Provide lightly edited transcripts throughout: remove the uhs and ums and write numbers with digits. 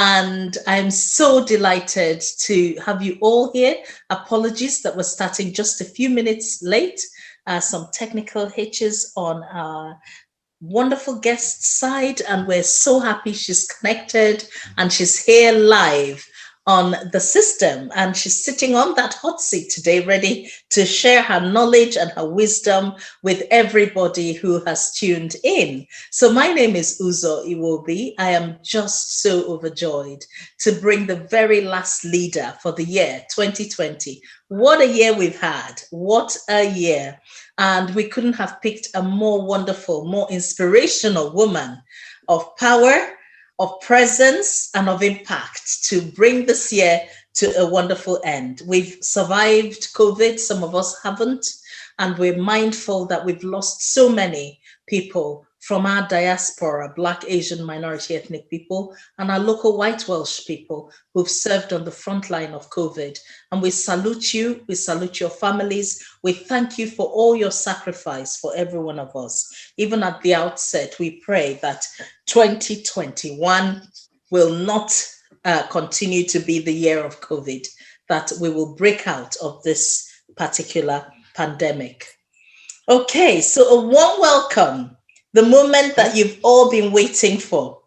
And I'm so delighted to have you all here. Apologies that we're starting just a few minutes late. Some technical hitches on our wonderful guest side, and we're so happy she's connected and she's here live on the system, and she's sitting on that hot seat today, ready to share her knowledge and her wisdom with everybody who has tuned in. So my name is Iwobi. I am just so overjoyed to bring the very last leader for the year 2020. What a year we've had. What a year. And we couldn't have picked a more wonderful, more inspirational woman of power, of presence, and of impact to bring this year to a wonderful end. We've survived COVID, some of us haven't, and we're mindful that we've lost so many people from our diaspora, Black, Asian, minority ethnic people, and our local white Welsh people who've served on the front line of COVID. And we salute you, we salute your families, we thank you for all your sacrifice for every one of us. Even at the outset, we pray that 2021 will not continue to be the year of COVID, that we will break out of this particular pandemic. Okay, so a warm welcome. The moment that you've all been waiting for,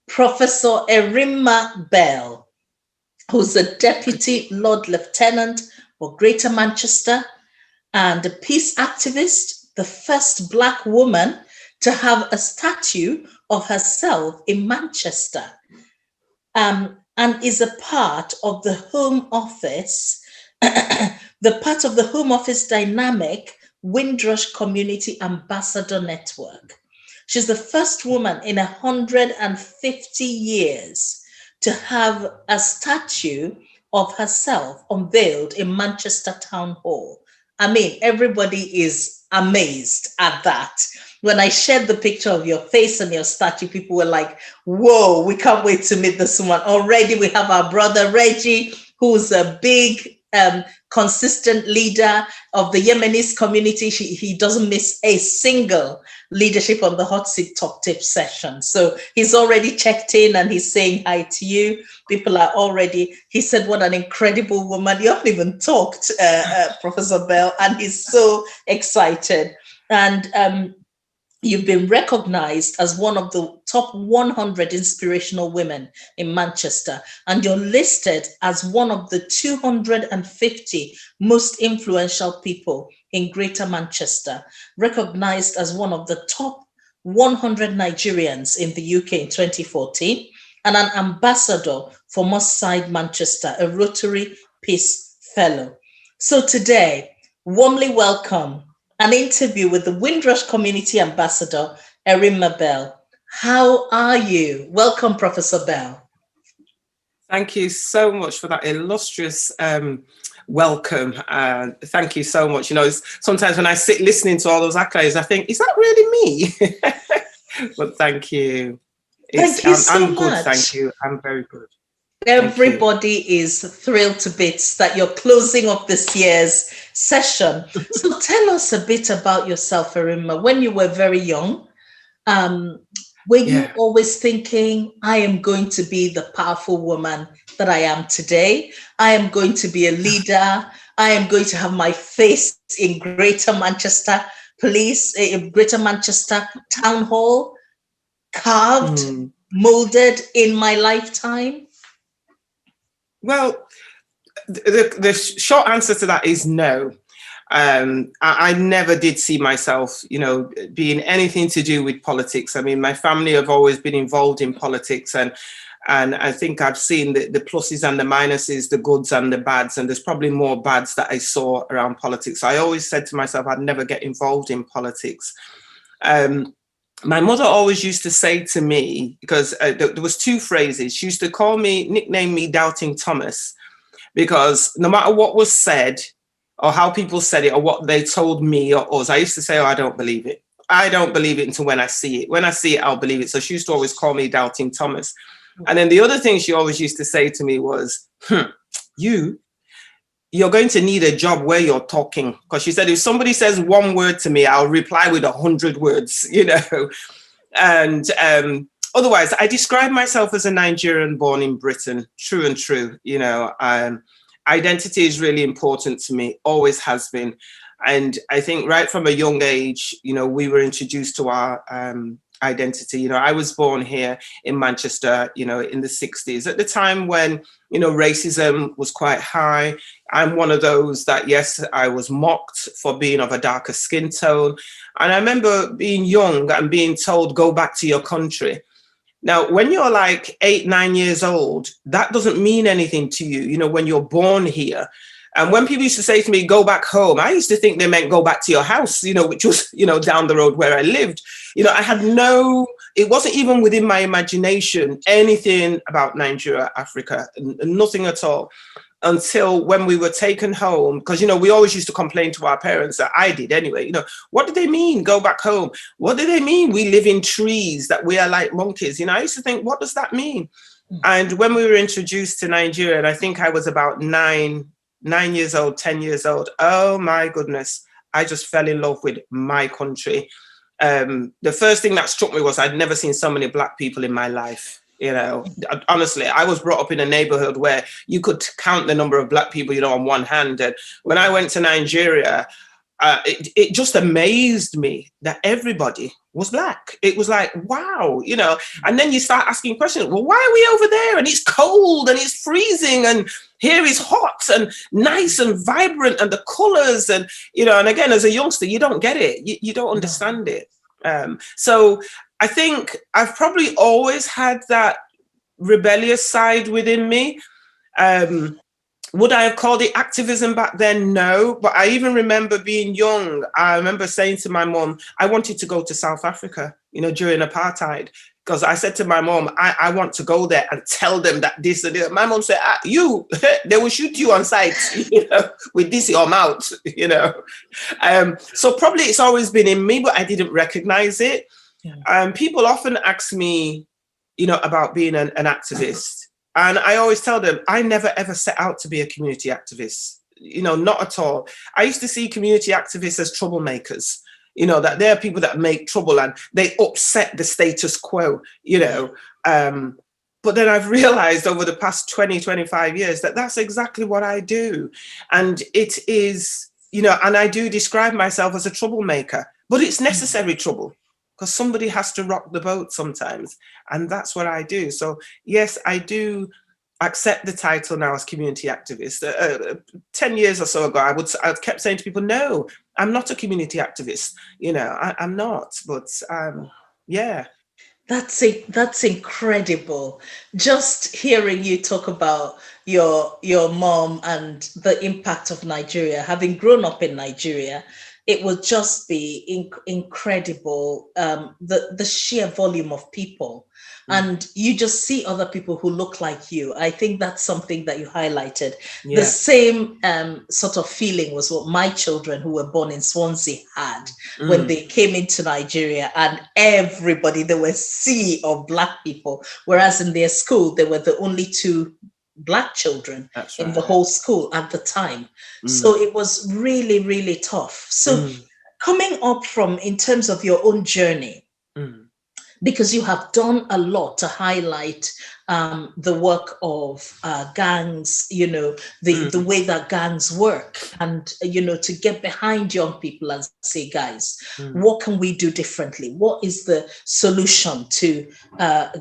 Professor Erinma Bell, who's a Deputy Lord Lieutenant for Greater Manchester and a peace activist, the first Black woman to have a statue of herself in Manchester, and is a part of the Home Office, the part of the Home Office dynamic Windrush Community Ambassador Network. She's the first woman in 150 years to have a statue of herself unveiled in Manchester Town Hall. I mean, everybody is amazed at that. When I shared the picture of your face and your statue, people were like, whoa, we can't wait to meet this woman. Already we have our brother Reggie, who's a big, consistent leader of the Yemenis community. He doesn't miss a single leadership on the hot seat top tip session. So he's already checked in and he's saying hi to you. People are already, he said, what an incredible woman. You haven't even talked, Professor Bell, and he's so excited. And you've been recognized as one of the top 100 inspirational women in Manchester, and you're listed as one of the 250 most influential people in Greater Manchester, recognized as one of the top 100 Nigerians in the UK in 2014, and an ambassador for Moss Side Manchester, a Rotary Peace Fellow. So today, warmly welcome an interview with the Windrush Community Ambassador, Erinma Bell. How are you? Welcome, Professor Bell. Thank you so much for that illustrious welcome. Thank you so much. You know, sometimes when I sit listening to all those accolades, I think, is that really me? But thank you. Thank you so I'm good, much. Thank you. I'm very good. Everybody is thrilled to bits that you're closing up this year's session. So tell us a bit about yourself, Erinma. When you were very young, were you always thinking, I am going to be the powerful woman that I am today? I am going to be a leader. I am going to have my face in Greater Manchester Police, Greater Manchester Town Hall, carved, molded in my lifetime? Well, the short answer to that is no. I never did see myself, you know, being anything to do with politics. I mean, my family have always been involved in politics, and I think I've seen the pluses and the minuses, the goods and the bads, and there's probably more bads that I saw around politics. I always said to myself, I'd never get involved in politics. My mother always used to say to me, because there was two phrases, she used to nickname me Doubting Thomas, because no matter what was said or how people said it or what they told me or us, I used to say, oh, I don't believe it. I don't believe it until when I see it. When I see it, I'll believe it. So she used to always call me Doubting Thomas. And then the other thing she always used to say to me was, you're going to need a job where you're talking. Because she said, if somebody says one word to me, I'll reply with 100 words, you know. And otherwise, I describe myself as a Nigerian born in Britain, true and true. You know, identity is really important to me, always has been. And I think right from a young age, you know, we were introduced to our identity. You know, I was born here in Manchester, you know, in the 60s, at the time when, you know, racism was quite high. I'm one of those that, yes, I was mocked for being of a darker skin tone. And I remember being young and being told, go back to your country. Now, when you're like 8, 9 years old, that doesn't mean anything to you, you know, when you're born here. And when people used to say to me, go back home, I used to think they meant go back to your house, you know, which was, you know, down the road where I lived. You know, I had it wasn't even within my imagination, anything about Nigeria, Africa, nothing at all. Until when we were taken home, because, you know, we always used to complain to our parents, that I did anyway, you know, what do they mean, go back home? What do they mean, we live in trees, that we are like monkeys? You know, I used to think, what does that mean? And when we were introduced to Nigeria, and I think I was about 9 years old, 10 years old, oh my goodness, I just fell in love with my country. The first thing that struck me was I'd never seen so many Black people in my life. You know, honestly, I was brought up in a neighborhood where you could count the number of Black people, you know, on one hand. And when I went to Nigeria, it just amazed me that everybody was Black. It was like, wow, you know, and then you start asking questions. Well, why are we over there? And it's cold and it's freezing and here is hot and nice and vibrant and the colors and, you know, and again, as a youngster, you don't get it. You don't understand it. So I think I've probably always had that rebellious side within me. Would I have called it activism back then? No, but I even remember being young. I remember saying to my mom, I wanted to go to South Africa, you know, during apartheid, because I said to my mom, I want to go there and tell them that this and that. My mom said, they will shoot you on sight, you know, with this your mouth, you know. So probably it's always been in me, but I didn't recognize it. People often ask me, you know, about being an activist. And I always tell them, I never, ever set out to be a community activist, you know, not at all. I used to see community activists as troublemakers, you know, that they're people that make trouble and they upset the status quo, you know. But then I've realized over the past 20, 25 years that that's exactly what I do. And it is, you know, and I do describe myself as a troublemaker, but it's necessary trouble, because somebody has to rock the boat sometimes. And that's what I do. So yes, I do accept the title now as community activist. 10 years or so ago, I kept saying to people, no, I'm not a community activist. You know, I'm not, but yeah. That's incredible. Just hearing you talk about your mom and the impact of Nigeria, having grown up in Nigeria, it will just be incredible, the sheer volume of people. And you just see other people who look like you. I think that's something that you highlighted. The same sort of feeling was what my children who were born in Swansea had when they came into Nigeria, and everybody, there were a sea of Black people, whereas in their school, there were the only 2 Black children in the whole school at the time. So it was really, really tough. So coming up from, in terms of your own journey, because you have done a lot to highlight the work of gangs, you know, the way that gangs work, and, you know, to get behind young people and say, guys, what can we do differently? What is the solution to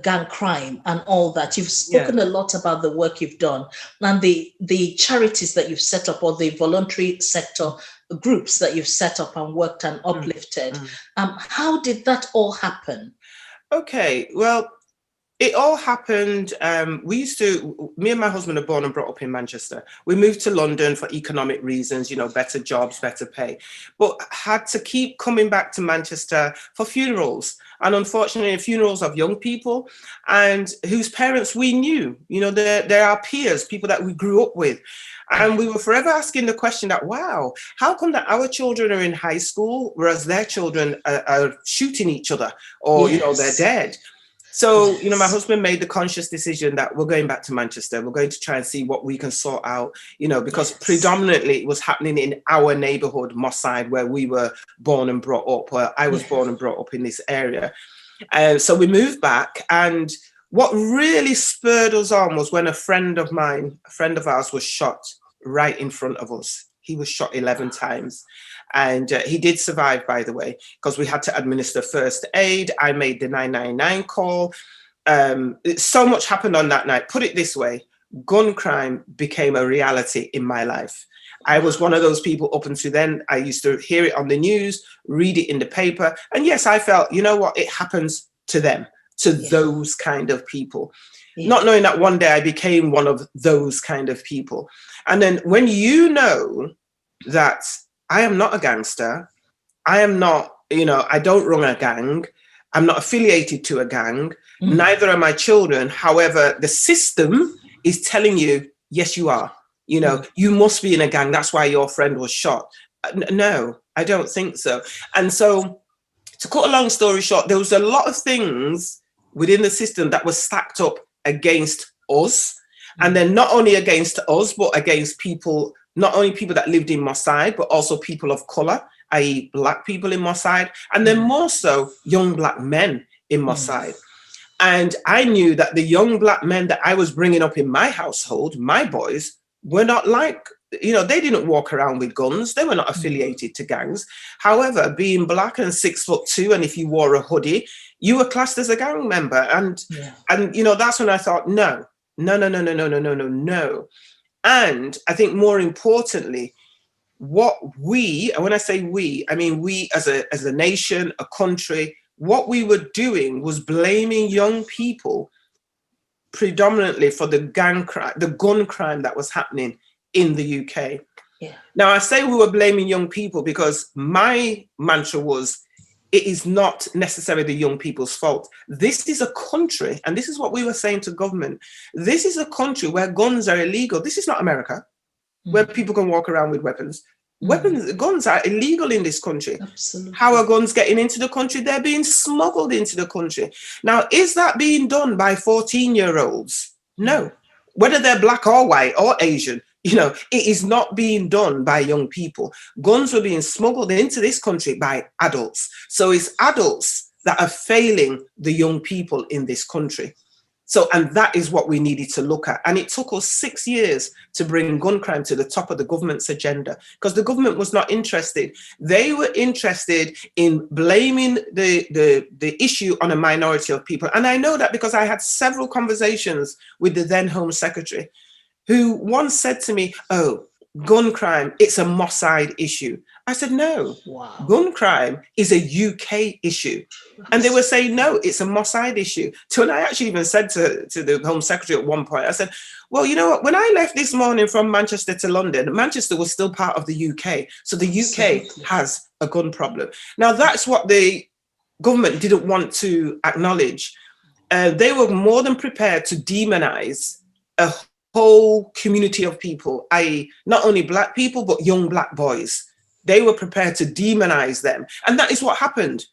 gang crime and all that? You've spoken a lot about the work you've done and the charities that you've set up, or the voluntary sector groups that you've set up and worked and uplifted. How did that all happen? Okay, well, it all happened. Me and my husband are born and brought up in Manchester. We moved to London for economic reasons, you know, better jobs, better pay, but had to keep coming back to Manchester for funerals. And unfortunately, funerals of young people and whose parents we knew, you know, they're our peers, people that we grew up with. And we were forever asking the question that, wow, how come that our children are in high school, whereas their children are shooting each other, or, you know, they're dead? So, you know, my husband made the conscious decision that we're going back to Manchester. We're going to try and see what we can sort out, you know, because predominantly it was happening in our neighborhood, Moss Side, where we were born and brought up, where I was born and brought up in this area. So we moved back, and what really spurred us on was when a friend of ours was shot right in front of us. He was shot 11 times. And he did survive, by the way, because we had to administer first aid. I made the 999 call. So much happened on that night. Put it this way, gun crime became a reality in my life. I was one of those people up until then. I used to hear it on the news, read it in the paper. And yes, I felt, you know what, it happens to them, to those kind of people. Not knowing that one day I became one of those kind of people. And then when you know that I am not a gangster, I am not, I don't run a gang, I'm not affiliated to a gang, neither are my children. However, the system is telling you, yes, you are. You must be in a gang. That's why your friend was shot. No, I don't think so. And so, to cut a long story short, there was a lot of things within the system that was stacked up against us. And then not only against us, but against people, not only people that lived in Moss Side, but also people of color, i.e. Black people in Moss Side, and then more so young Black men in Moss Side. And I knew that the young Black men that I was bringing up in my household, my boys, were not like, they didn't walk around with guns. They were not affiliated to gangs. However, being Black and 6'2", and if you wore a hoodie, you were classed as a gang member. And that's when I thought, no. And I think more importantly, what we, and when I say we, I mean we as a nation, a country, what we were doing was blaming young people predominantly for the gun crime that was happening in the UK. Now, I say we were blaming young people because my mantra was, it is not necessarily the young people's fault. This is a country, and this is what we were saying to government, this is a country where guns are illegal. This is not America, where people can walk around with weapons. Guns are illegal in this country. Absolutely. How are guns getting into the country? They're being smuggled into the country. Now, is that being done by 14-year-olds? No. Whether they're Black or white or Asian, it is not being done by young people. Guns were being smuggled into this country by adults. So it's adults that are failing the young people in this country. So, and that is what we needed to look at. And it took us 6 years to bring gun crime to the top of the government's agenda, because the government was not interested. They were interested in blaming the issue on a minority of people. And I know that because I had several conversations with the then Home Secretary, who once said to me, oh, gun crime, it's a Moss Side issue. I said, no, gun crime is a UK issue. And they were saying, no, it's a Moss Side issue. So when I actually even said to the Home Secretary at one point, I said, well, you know what, when I left this morning from Manchester to London, Manchester was still part of the UK. So the UK has a gun problem. Now, that's what the government didn't want to acknowledge. They were more than prepared to demonize a whole community of people, i.e. not only Black people, but young Black boys. They were prepared to demonize them. And that is what happened.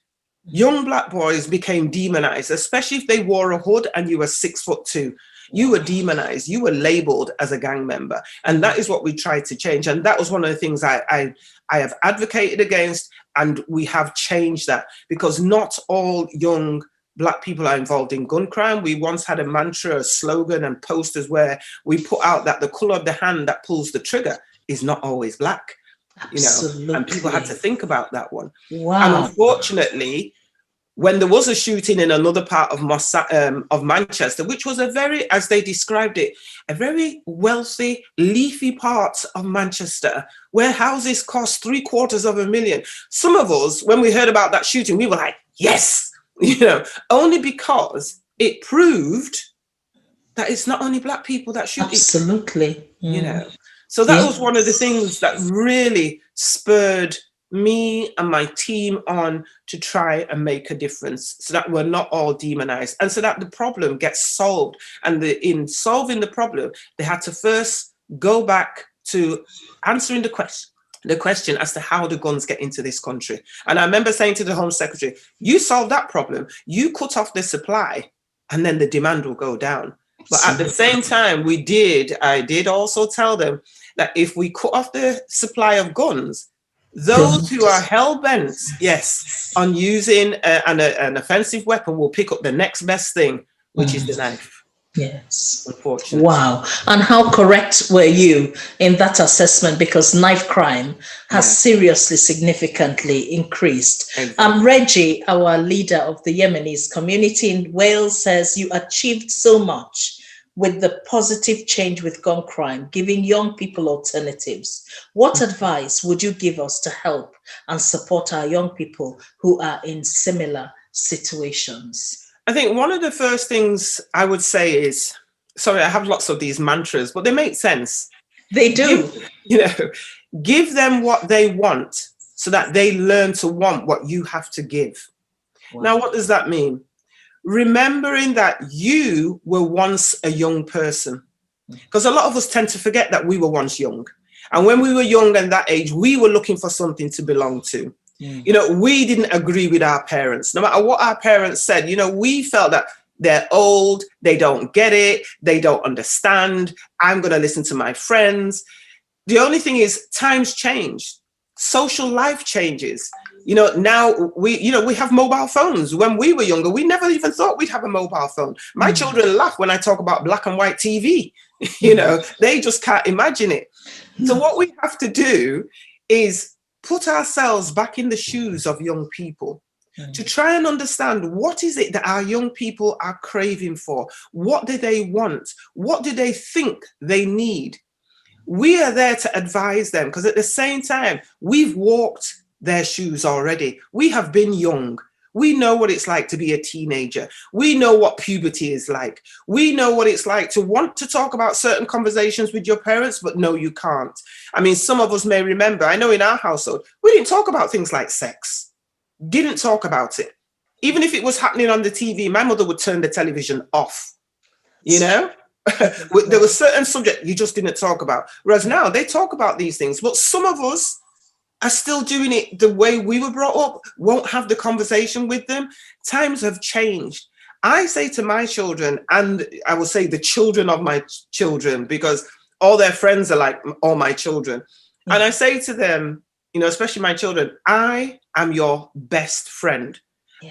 Young Black boys became demonized, especially if they wore a hood and you were 6'2". You were demonized. You were labeled as a gang member. And that is what we tried to change. And that was one of the things I have advocated against. And we have changed that, because not all young Black people are involved in gun crime. We once had a mantra, a slogan and posters where we put out that the color of the hand that pulls the trigger is not always Black. Absolutely. And people had to think about that one. Wow. And unfortunately, when there was a shooting in another part of Manchester, which was a very, as they described it, a very wealthy, leafy part of Manchester, where houses cost $750,000. Some of us, when we heard about that shooting, we were like, yes, only because it proved that it's not only Black people that shoot. Absolutely. So that was one of the things that really spurred me and my team on to try and make a difference, so that we're not all demonized, and so that the problem gets solved. And in solving the problem, they had to first go back to answering the question as to how the guns get into this country. And I remember saying to the Home Secretary, you solve that problem, you cut off the supply, and then the demand will go down. But at the same time, I did also tell them that if we cut off the supply of guns, Those who are hell-bent, yes, on using an offensive weapon will pick up the next best thing, which is the knife. Yes. Unfortunately. Wow. And how correct were you in that assessment? Because knife crime has seriously, significantly increased. Exactly. Reggie, our leader of the Yemenis community in Wales, says you achieved so much with the positive change with gun crime, giving young people alternatives. What advice would you give us to help and support our young people who are in similar situations? I think one of the first things I would say is, sorry, I have lots of these mantras, but they make sense. They do. Give them what they want so that they learn to want what you have to give. Wow. Now, what does that mean? Remembering that you were once a young person, because a lot of us tend to forget that we were once young. And when we were young and that age, we were looking for something to belong to. We didn't agree with our parents. No matter what our parents said, we felt that they're old, they don't get it, they don't understand. I'm going to listen to my friends. The only thing is times change. Social life changes. Now we have mobile phones. When we were younger, we never even thought we'd have a mobile phone. My children laugh when I talk about black and white TV. They just can't imagine it. So what we have to do is put ourselves back in the shoes of young people to try and understand what is it that our young people are craving for? What do they want? What do they think they need? We are there to advise them, because at the same time, we've walked their shoes already. We have been young. We know what it's like to be a teenager. We know what puberty is like. We know what it's like to want to talk about certain conversations with your parents, but no, you can't. I mean, some of us may remember, I know in our household, we didn't talk about things like sex. Didn't talk about it. Even if it was happening on the TV, my mother would turn the television off. There were certain subjects you just didn't talk about. Whereas now they talk about these things, but some of us are still doing it the way we were brought up, won't have the conversation with them. Times have changed. I say to my children, and I will say the children of my children, because all their friends are like all my children. And I say to them, especially my children, I am your best friend.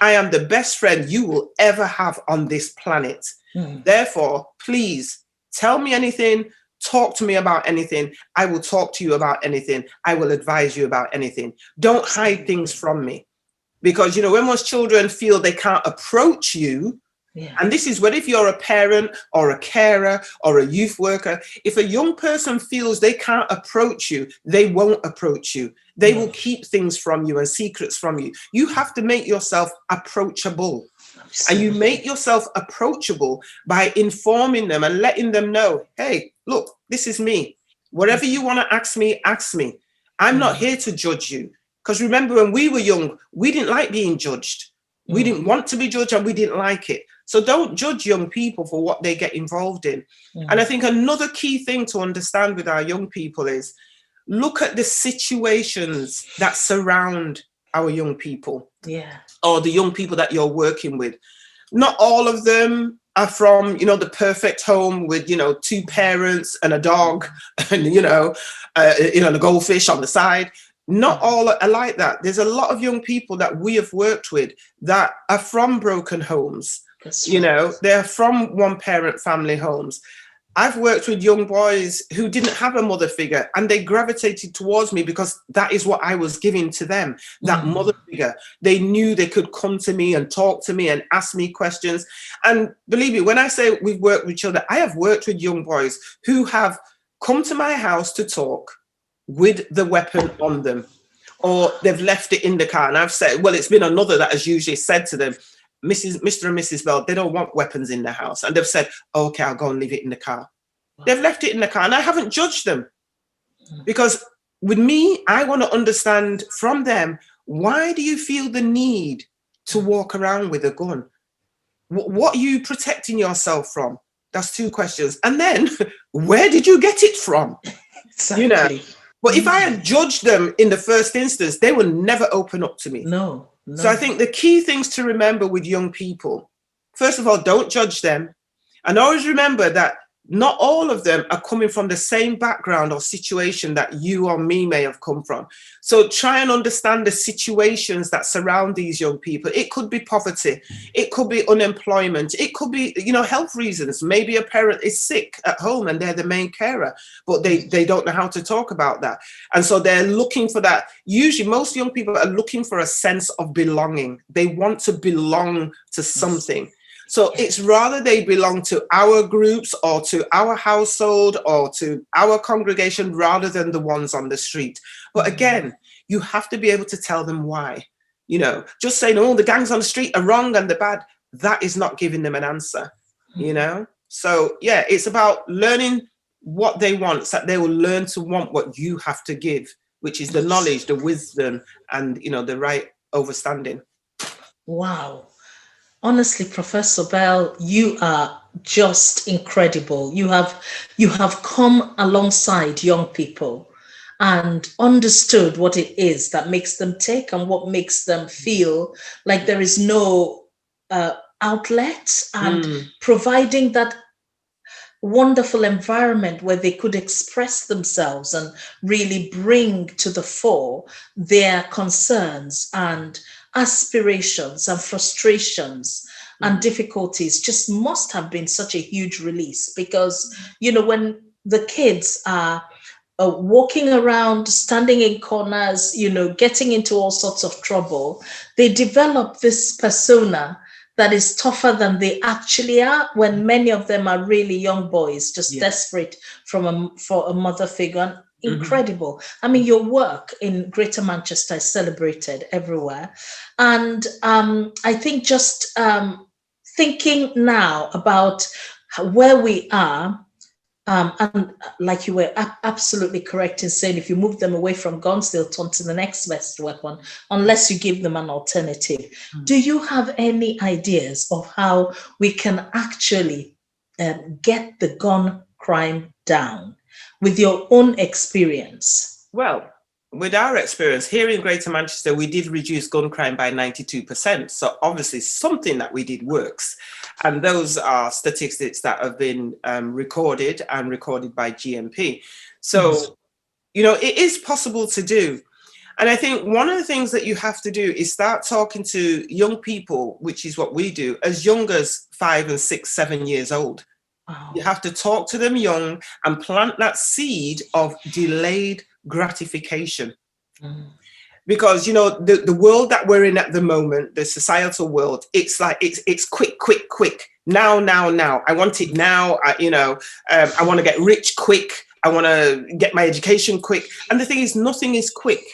I am the best friend you will ever have on this planet. Therefore, please tell me anything. Talk to me about anything. I will talk to you about anything. I will advise you about anything. Don't hide things from me. Because, when most children feel they can't approach you, and this is whether if you're a parent or a carer or a youth worker, if a young person feels they can't approach you, they won't approach you. They will keep things from you and secrets from you. You have to make yourself approachable. And you make yourself approachable by informing them and letting them know, hey, look, this is me. Whatever you want to ask me, ask me. I'm not here to judge you. Because remember, when we were young, we didn't like being judged. We didn't want to be judged and we didn't like it. So don't judge young people for what they get involved in. And I think another key thing to understand with our young people is look at the situations that surround our young people. Or the young people that you're working with. Not all of them are from, the perfect home with, 2 parents and a dog and, a goldfish on the side. Not all are like that. There's a lot of young people that we have worked with that are from broken homes. They're from one parent family homes. I've worked with young boys who didn't have a mother figure and they gravitated towards me because that is what I was giving to them, that mother figure. They knew they could come to me and talk to me and ask me questions. And believe me, when I say we've worked with children, I have worked with young boys who have come to my house to talk with the weapon on them, or they've left it in the car. And I've said, well, it's been another that has usually said to them, Mr. and Mrs. Bell, they don't want weapons in their house. And they've said, oh, okay, I'll go and leave it in the car. They've left it in the car and I haven't judged them. Because with me, I want to understand from them, why do you feel the need to walk around with a gun? What are you protecting yourself from? That's 2 questions. And then, where did you get it from? Exactly. But if I had judged them in the first instance, they would never open up to me. No. So I think the key things to remember with young people, first of all, don't judge them. And always remember that not all of them are coming from the same background or situation that you or me may have come from. So try and understand the situations that surround these young people. It could be poverty, it could be unemployment, it could be, you know, health reasons. Maybe a parent is sick at home and they're the main carer, but they don't know how to talk about that. And so they're looking for that. Usually most young people are looking for a sense of belonging. They want to belong to something. So it's rather they belong to our groups or to our household or to our congregation rather than the ones on the street. But again, you have to be able to tell them why. You know, just saying, oh, the gangs on the street are wrong and they're bad, that is not giving them an answer, you know? So yeah, it's about learning what they want, so that they will learn to want what you have to give, which is the knowledge, the wisdom, and, you know, the right overstanding. Wow. Honestly, Professor Bell, you are just incredible. You have come alongside young people and understood what it is that makes them tick and what makes them feel like there is no outlet, and providing that wonderful environment where they could express themselves and really bring to the fore their concerns and aspirations and frustrations and difficulties. Just must have been such a huge release, because, you know, when the kids are walking around, standing in corners, you know, getting into all sorts of trouble, they develop this persona that is tougher than they actually are, when many of them are really young boys, just desperate for a mother figure. And incredible. I mean, your work in Greater Manchester is celebrated everywhere. And I think just thinking now about where we are, and like you were absolutely correct in saying, if you move them away from guns, they'll turn to the next best weapon unless you give them an alternative. Do you have any ideas of how we can actually get the gun crime down with your own experience? Well, with our experience here in Greater Manchester, we did reduce gun crime by 92%. So obviously something that we did works. And those are statistics that have been recorded by GMP. So, you know, it is possible to do. And I think one of the things that you have to do is start talking to young people, which is what we do, as young as 5 and 6, 7 years old. Wow. You have to talk to them young and plant that seed of delayed gratification. Because, you know, the world that we're in at the moment, the societal world, it's like it's quick, quick, quick. Now. I want it now. I want to get rich quick. I want to get my education quick. And the thing is, nothing is quick.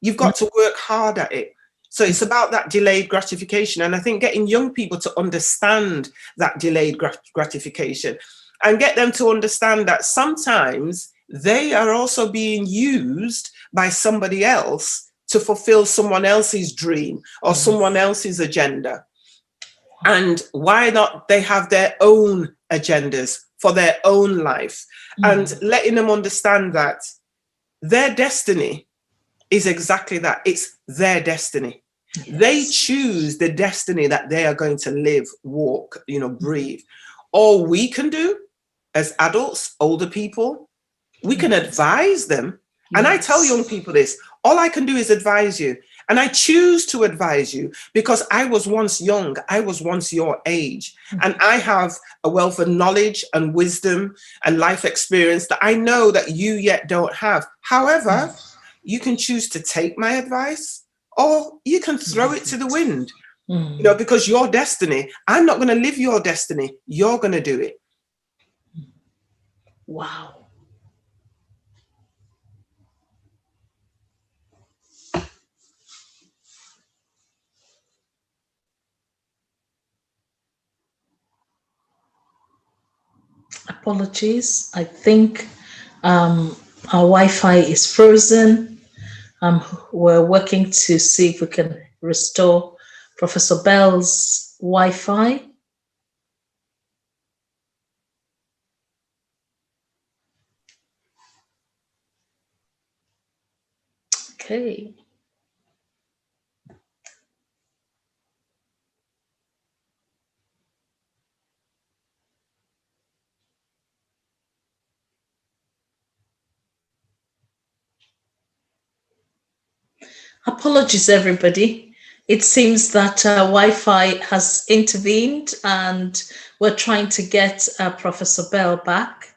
You've got to work hard at it. So it's about that delayed gratification. And I think getting young people to understand that delayed gratification and get them to understand that sometimes they are also being used by somebody else to fulfill someone else's dream or someone else's agenda. And why not they have their own agendas for their own life, and letting them understand that their destiny is exactly that. It's their destiny. Yes. They choose the destiny that they are going to live, walk, you know, breathe. All we can do as adults, older people, we can advise them. Yes. And I tell young people this, all I can do is advise you. And I choose to advise you because I was once young. I was once your age. And I have a wealth of knowledge and wisdom and life experience that I know that you yet don't have. However, you can choose to take my advice, or you can throw it to the wind, you know, because your destiny, I'm not going to live your destiny. You're going to do it. Wow. Apologies. I think our Wi-Fi is frozen. We're working to see if we can restore Professor Bell's Wi-Fi. Okay. Apologies, everybody. It seems that Wi-Fi has intervened and we're trying to get Professor Bell back.